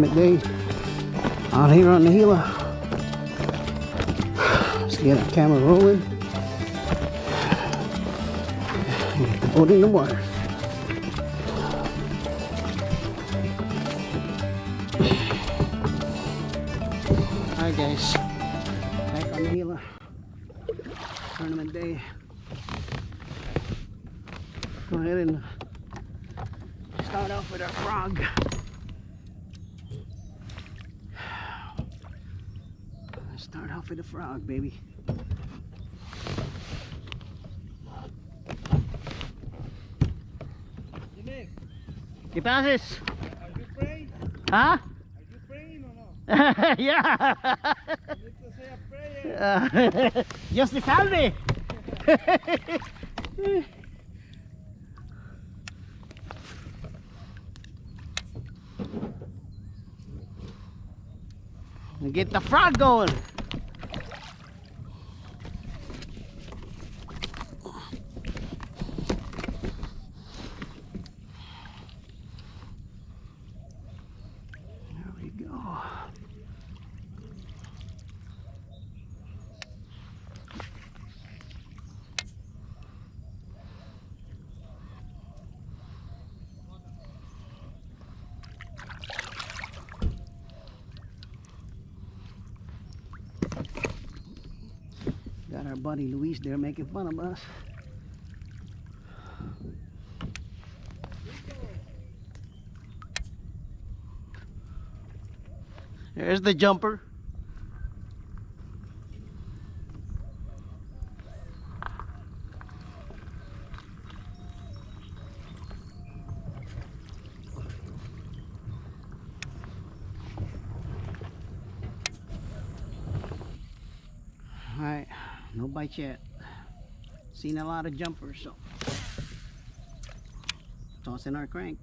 tournament day out here on the Gila. Let's get our camera rolling. Get the boat in the water. Alright guys, back on the Gila. Tournament day. Go ahead and start off with our frog. Start off with a frog, baby. Gimiks, ¿Qué pases? are you praying? Huh? Are you praying or no? Yeah. You need to say a prayer. Just the family. Get the frog going. There we go. Got our buddy Luis there making fun of us. There's the jumper. Alright, no bites yet. Seen a lot of jumpers, so tossing our crank.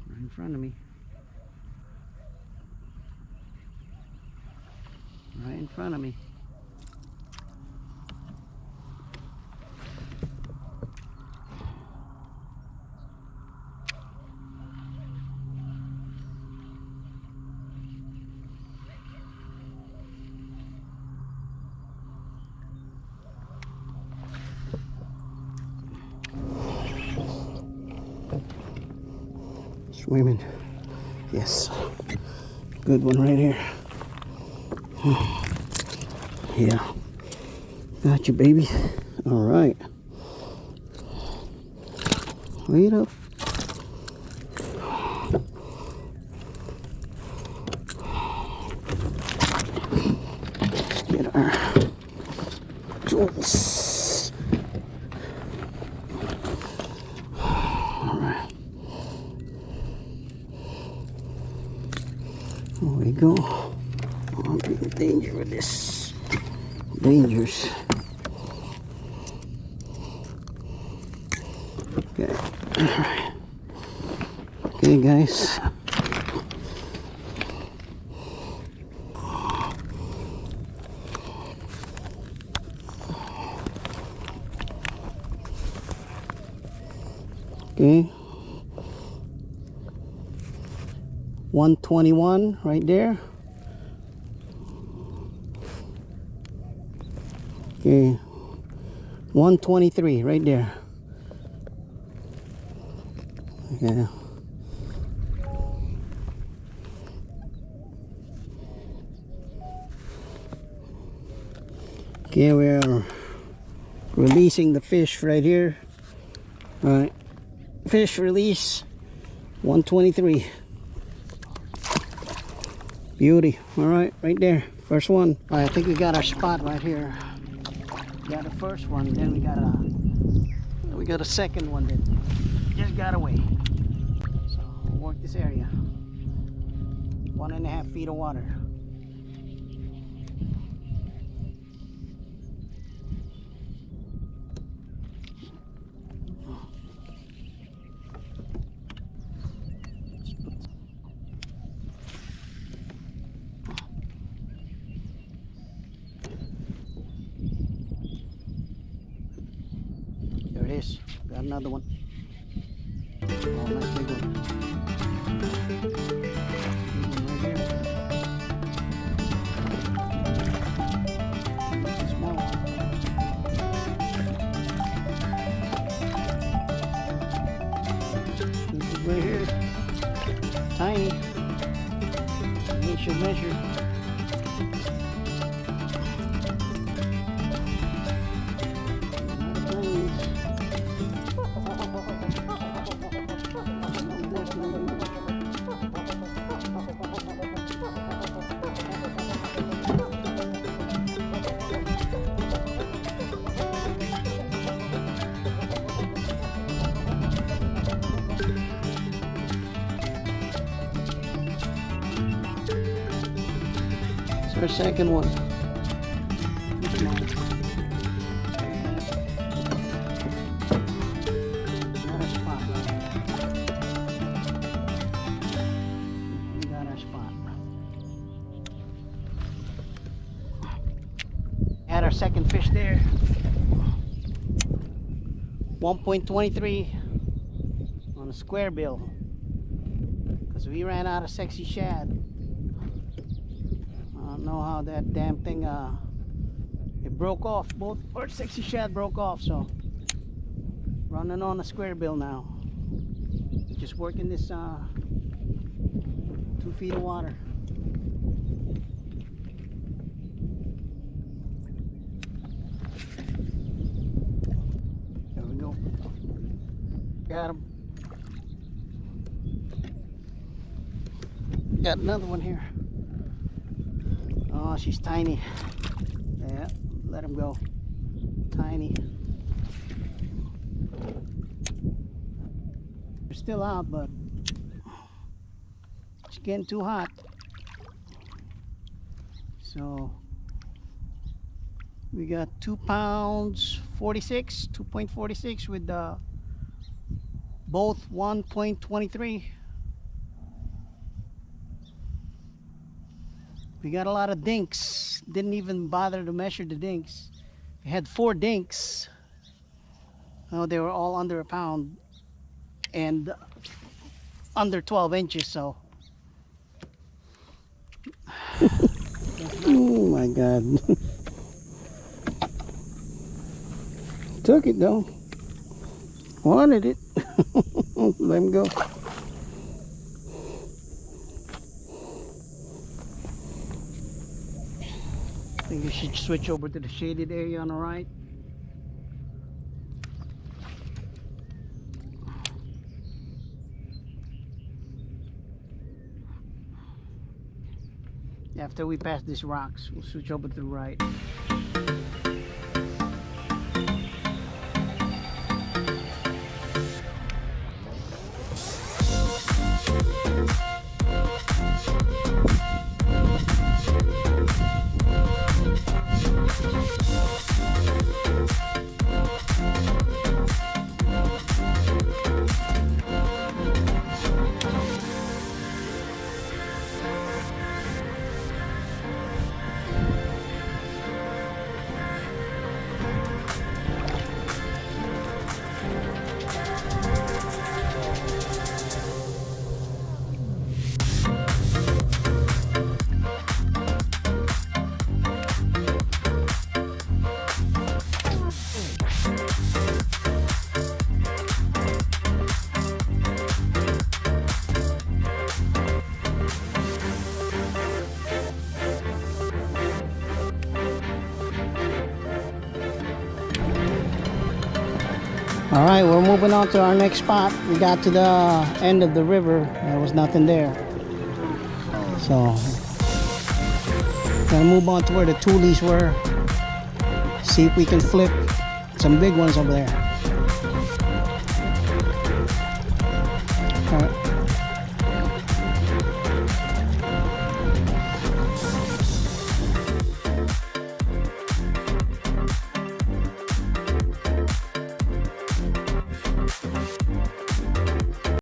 Right in front of me. Right in front of me. Swimming. Yes. Good one right here. Yeah. Got you, baby. All right. Wait up. Let's get our tools. All right. There we go. I'm in danger with this. Dangerous. Okay. Alright. Okay, guys. Okay. 121 right there. Okay, 123 right there. Yeah. Okay, we're releasing the fish right here. All right, fish release 123. Beauty. All right, right there, first one. All right, I think we got our spot right here. Got the first one, then we got a second one that just got away. So we'll work this area. 1.5 feet of water. this. Got another one. Oh, nice big one. Big one right here. This is small. This is right here. Tiny. We should measure. Our second one. Come on. Got our spot right. We got our spot. Had our second fish there. 1.23 on a square bill. Because we ran out of sexy shad. I don't know how that damn thing it broke off. Both our sexy shad broke off, so running on a square bill now. Just working this 2 feet of water. There we go. Got him. Got another one here. Oh, she's tiny. Yeah, let him go. Tiny. They're still out, but it's getting too hot. So we got 2 pounds 46, 2.46 with both 1.23. We got a lot of dinks. Didn't even bother to measure the dinks. We had 4 dinks. Oh, they were all under a pound and under 12 inches, so. Oh my God. Took it though. Wanted it. Let him go. I think you should switch over to the shaded area on the right. After we pass these rocks, we'll switch over to the right. All right, we're moving on to our next spot. We got to the end of the river. There was nothing there. So, gonna move on to where the toolies were. See if we can flip some big ones over there.